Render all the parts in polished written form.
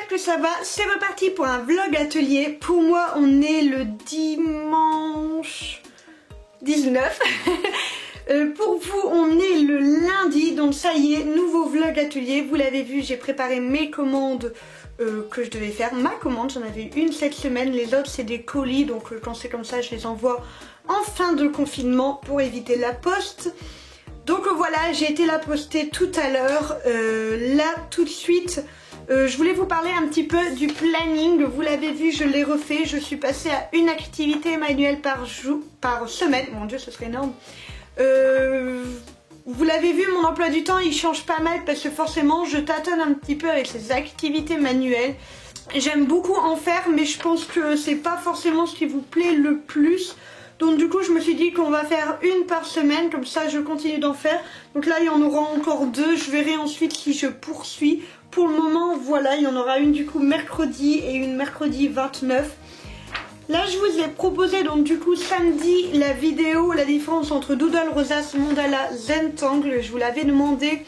que ça va. C'est reparti pour un vlog atelier. Pour moi, on est le dimanche 19. Pour vous, on est le lundi. Donc ça y est, nouveau vlog atelier. Vous l'avez vu, j'ai préparé mes commandes que je devais faire. Ma commande, j'en avais une cette semaine. Les autres, c'est des colis. Donc quand c'est comme ça, je les envoie en fin de confinement pour éviter la poste. Donc voilà, j'ai été la poster tout à l'heure. Là, tout de suite... je voulais vous parler un petit peu du planning. Vous l'avez vu, je l'ai refait. Je suis passée à une activité manuelle par semaine. Mon Dieu, ce serait énorme. Vous l'avez vu, mon emploi du temps, il change pas mal parce que forcément, je tâtonne un petit peu avec ces activités manuelles. J'aime beaucoup en faire, mais je pense que c'est pas forcément ce qui vous plaît le plus. Donc du coup je me suis dit qu'on va faire une par semaine, comme ça je continue d'en faire. Donc là il y en aura encore deux, je verrai ensuite si je poursuis. Pour le moment voilà, il y en aura une du coup mercredi et une mercredi 29. Là je vous ai proposé donc du coup samedi la vidéo, la différence entre Doodle Rosace Mandala Zentangle. Je vous l'avais demandé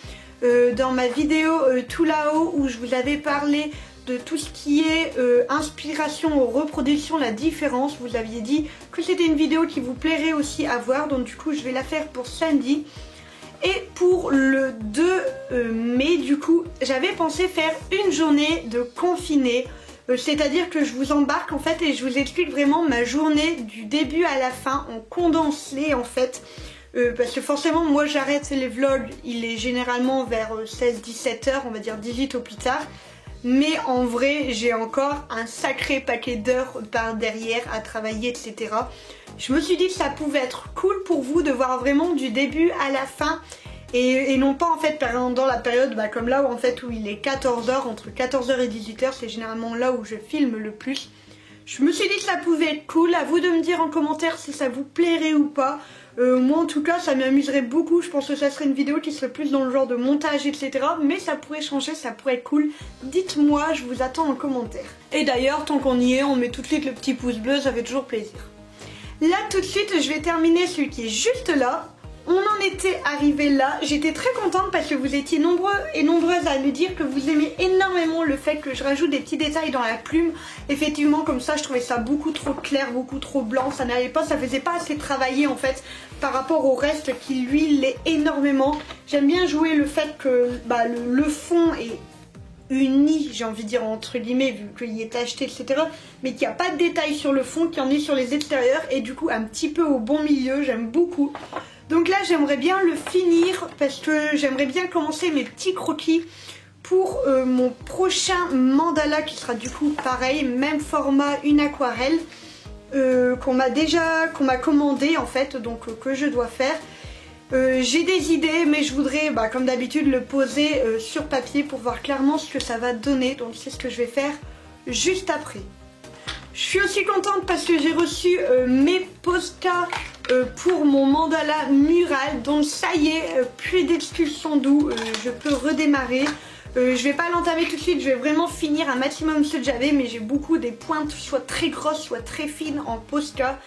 dans ma vidéo tout là-haut où je vous avais parlé de tout ce qui est inspiration, reproduction, la différence. Vous aviez dit que c'était une vidéo qui vous plairait aussi à voir, donc du coup je vais la faire pour samedi. Et pour le 2 mai du coup j'avais pensé faire une journée de confiné, c'est-à-dire que je vous embarque en fait et je vous explique vraiment ma journée du début à la fin en condensé en fait. Parce que forcément moi j'arrête les vlogs, il est généralement vers 16-17 h, on va dire 18 au plus tard. Mais en vrai, j'ai encore un sacré paquet d'heures par derrière à travailler, etc. Je me suis dit que ça pouvait être cool pour vous de voir vraiment du début à la fin. Et non pas en fait dans la période comme là où en fait où il est 14 h, entre 14 h et 18 h, c'est généralement là où je filme le plus. Je me suis dit que ça pouvait être cool, à vous de me dire en commentaire si ça vous plairait ou pas. Moi en tout cas ça m'amuserait beaucoup, je pense que ça serait une vidéo qui serait plus dans le genre de montage etc. Mais ça pourrait changer, ça pourrait être cool. Dites-moi, je vous attends en commentaire. Et d'ailleurs tant qu'on y est, on met tout de suite le petit pouce bleu, ça fait toujours plaisir. Là tout de suite je vais terminer celui qui est juste là. On en était arrivé là, j'étais très contente parce que vous étiez nombreux et nombreuses à me dire que vous aimez énormément le fait que je rajoute des petits détails dans la plume. Effectivement comme ça je trouvais ça beaucoup trop clair, beaucoup trop blanc, ça n'allait pas, ça faisait pas assez travailler en fait par rapport au reste qui lui l'est énormément. J'aime bien jouer le fait que le fond est uni, j'ai envie de dire entre guillemets vu qu'il y est tacheté etc. Mais qu'il n'y a pas de détails sur le fond, qu'il y en ait sur les extérieurs et du coup un petit peu au bon milieu, j'aime beaucoup. Donc là j'aimerais bien le finir parce que j'aimerais bien commencer mes petits croquis pour mon prochain mandala qui sera du coup pareil, même format, une aquarelle qu'on m'a commandé en fait, donc que je dois faire. J'ai des idées mais je voudrais comme d'habitude le poser sur papier pour voir clairement ce que ça va donner, donc c'est ce que je vais faire juste après. Je suis aussi contente parce que j'ai reçu mes Posca pour mon mandala mural, donc ça y est, plus d'excuses sans doux, je peux redémarrer. Je vais pas l'entamer tout de suite, je vais vraiment finir un maximum ce que j'avais, mais j'ai beaucoup des pointes soit très grosses soit très fines en Posca.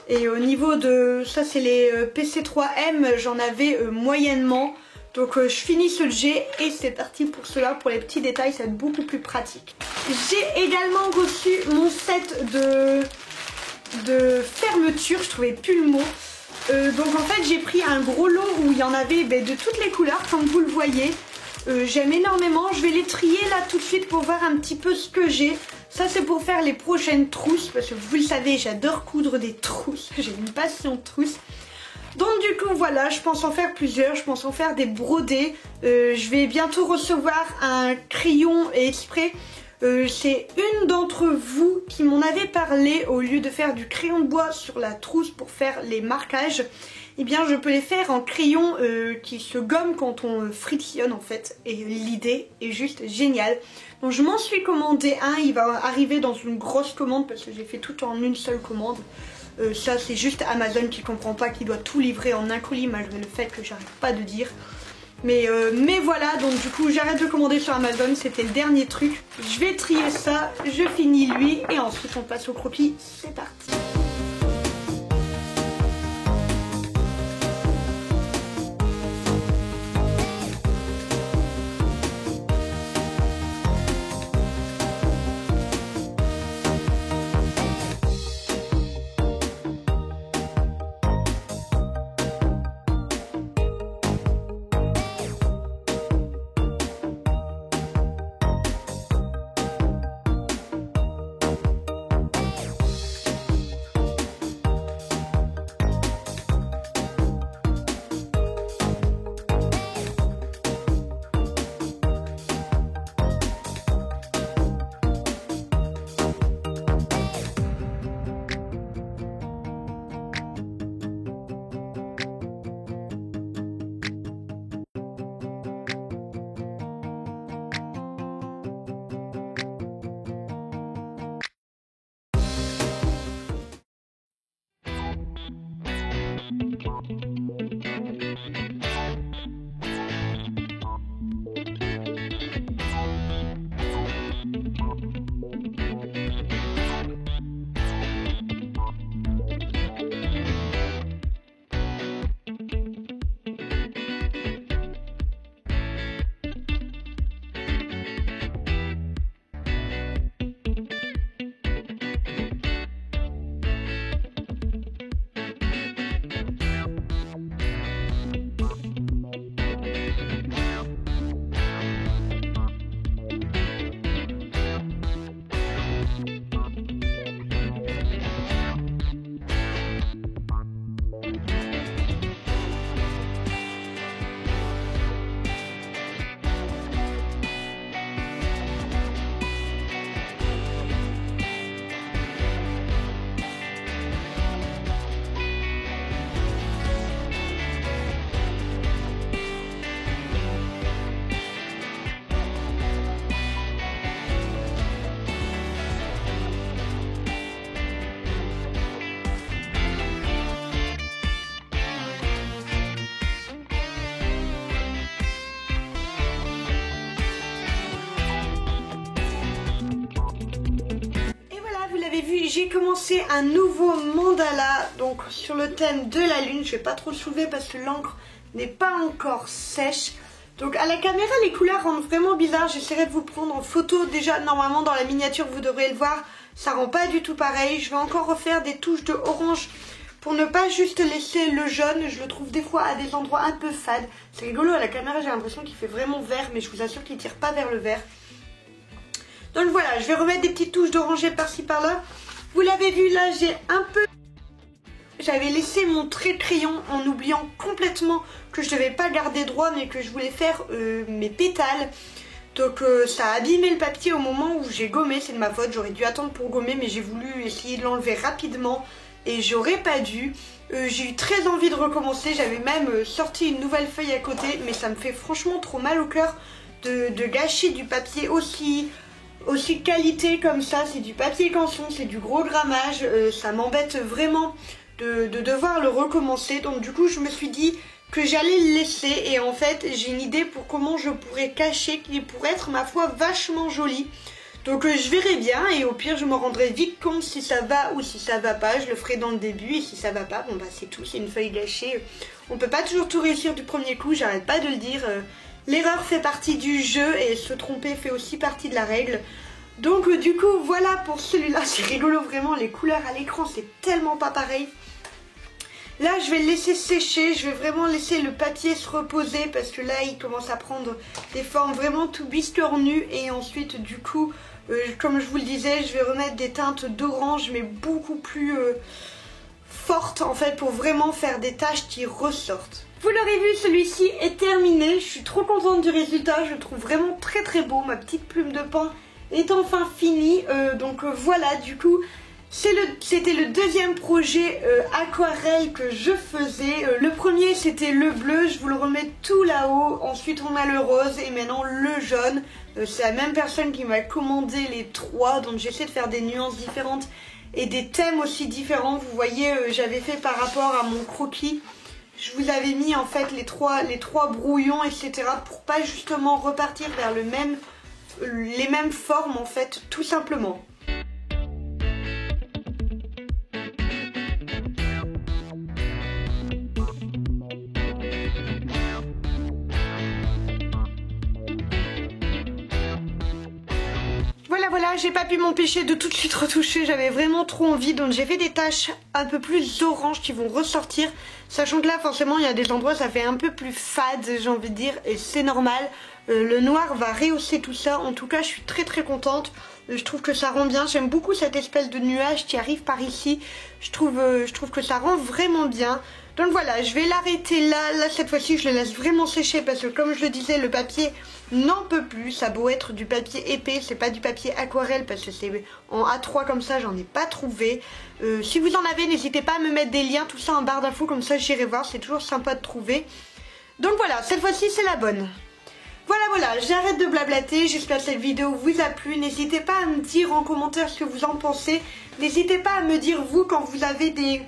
Et au niveau de ça c'est les PC3M, j'en avais moyennement. Donc je finis ce que j'ai et c'est parti pour cela, pour les petits détails, ça va être beaucoup plus pratique. J'ai également reçu mon set de fermeture, je trouvais plus le mot. Donc en fait j'ai pris un gros lot où il y en avait de toutes les couleurs comme vous le voyez. J'aime énormément, je vais les trier là tout de suite pour voir un petit peu ce que j'ai. Ça c'est pour faire les prochaines trousses parce que vous le savez j'adore coudre des trousses, j'ai une passion de trousses. Donc du coup voilà, je pense en faire plusieurs, je pense en faire des brodés. Je vais bientôt recevoir un crayon exprès. C'est une d'entre vous qui m'en avait parlé, au lieu de faire du crayon de bois sur la trousse pour faire les marquages, eh bien je peux les faire en crayon qui se gomme quand on frictionne en fait. Et l'idée est juste géniale. Donc je m'en suis commandé un, il va arriver dans une grosse commande parce que j'ai fait tout en une seule commande. Ça c'est juste Amazon qui comprend pas, qui doit tout livrer en un colis malgré le fait que j'arrête pas de dire. Mais voilà, donc du coup j'arrête de commander sur Amazon, c'était le dernier truc. Je vais trier ça, je finis lui et ensuite on passe au croquis, c'est parti. j'ai commencé un nouveau mandala, donc sur le thème de la lune. Je vais pas trop le soulever parce que l'encre n'est pas encore sèche. Donc à la caméra les couleurs rendent vraiment bizarre, j'essaierai de vous prendre en photo. Déjà normalement dans la miniature vous devrez le voir, ça rend pas du tout pareil. Je vais encore refaire des touches de orange pour ne pas juste laisser le jaune. Je le trouve des fois à des endroits un peu fades. C'est rigolo, à la caméra j'ai l'impression qu'il fait vraiment vert, mais je vous assure qu'il tire pas vers le vert. Donc voilà, je vais remettre des petites touches d'orangé par-ci par-là. Vous l'avez vu là, j'ai un peu... J'avais laissé mon trait de crayon en oubliant complètement que je devais pas garder droit mais que je voulais faire mes pétales. Donc ça a abîmé le papier au moment où j'ai gommé, c'est de ma faute, j'aurais dû attendre pour gommer mais j'ai voulu essayer de l'enlever rapidement et j'aurais pas dû. J'ai eu très envie de recommencer, j'avais même sorti une nouvelle feuille à côté mais ça me fait franchement trop mal au cœur de gâcher du papier aussi qualité comme ça. C'est du papier canson, c'est du gros grammage, ça m'embête vraiment de devoir le recommencer. Donc du coup je me suis dit que j'allais le laisser et en fait j'ai une idée pour comment je pourrais cacher qui pourrait être ma foi vachement joli. Donc je verrai bien et au pire je me rendrai vite compte si ça va ou si ça va pas. Je le ferai dans le début et si ça va pas, bon bah c'est tout, c'est une feuille gâchée. On peut pas toujours tout réussir du premier coup, j'arrête pas de le dire. L'erreur fait partie du jeu et se tromper fait aussi partie de la règle. Donc du coup voilà pour celui-là, c'est rigolo vraiment, les couleurs à l'écran c'est tellement pas pareil. Là je vais le laisser sécher, je vais vraiment laisser le papier se reposer parce que là il commence à prendre des formes vraiment tout biscornues. Et ensuite du coup, comme je vous le disais, je vais remettre des teintes d'orange mais beaucoup plus fortes en fait pour vraiment faire des taches qui ressortent. Vous l'aurez vu, celui-ci est terminé, je suis trop contente du résultat, je le trouve vraiment très très beau, ma petite plume de pain est enfin finie. Donc voilà, du coup c'était le deuxième projet aquarelle que je faisais. Le premier c'était le bleu, je vous le remets tout là-haut. Ensuite on a le rose et maintenant le jaune. C'est la même personne qui m'a commandé les trois, donc j'essaie de faire des nuances différentes et des thèmes aussi différents. Vous voyez, j'avais fait par rapport à mon croquis, je vous avais mis en fait les trois brouillons etc. pour pas justement repartir vers les mêmes formes en fait, tout simplement. Voilà, j'ai pas pu m'empêcher de tout de suite retoucher, j'avais vraiment trop envie, donc j'ai fait des taches un peu plus orange qui vont ressortir, sachant que là forcément il y a des endroits ça fait un peu plus fade, j'ai envie de dire, et c'est normal. Le noir va rehausser tout ça, en tout cas je suis très très contente, je trouve que ça rend bien, j'aime beaucoup cette espèce de nuage qui arrive par ici, je trouve que ça rend vraiment bien. Donc voilà, je vais l'arrêter là cette fois-ci je le laisse vraiment sécher parce que comme je le disais le papier n'en peut plus, ça a beau être du papier épais, c'est pas du papier aquarelle parce que c'est en A3 comme ça, j'en ai pas trouvé. Si vous en avez, n'hésitez pas à me mettre des liens, tout ça en barre d'infos, comme ça j'irai voir, c'est toujours sympa de trouver. Donc voilà, cette fois-ci c'est la bonne. Voilà, j'arrête de blablater, j'espère que cette vidéo vous a plu, n'hésitez pas à me dire en commentaire ce que vous en pensez, n'hésitez pas à me dire vous quand vous avez des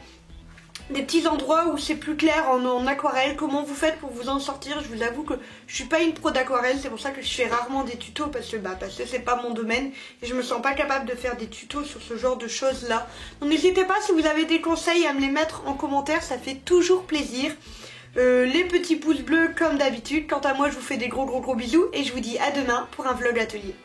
petits endroits où c'est plus clair en aquarelle, comment vous faites pour vous en sortir. Je vous avoue que je suis pas une pro d'aquarelle, c'est pour ça que je fais rarement des tutos parce que c'est pas mon domaine et je me sens pas capable de faire des tutos sur ce genre de choses là. Donc n'hésitez pas si vous avez des conseils à me les mettre en commentaire, ça fait toujours plaisir. Les petits pouces bleus comme d'habitude. Quant à moi je vous fais des gros bisous et je vous dis à demain pour un vlog atelier.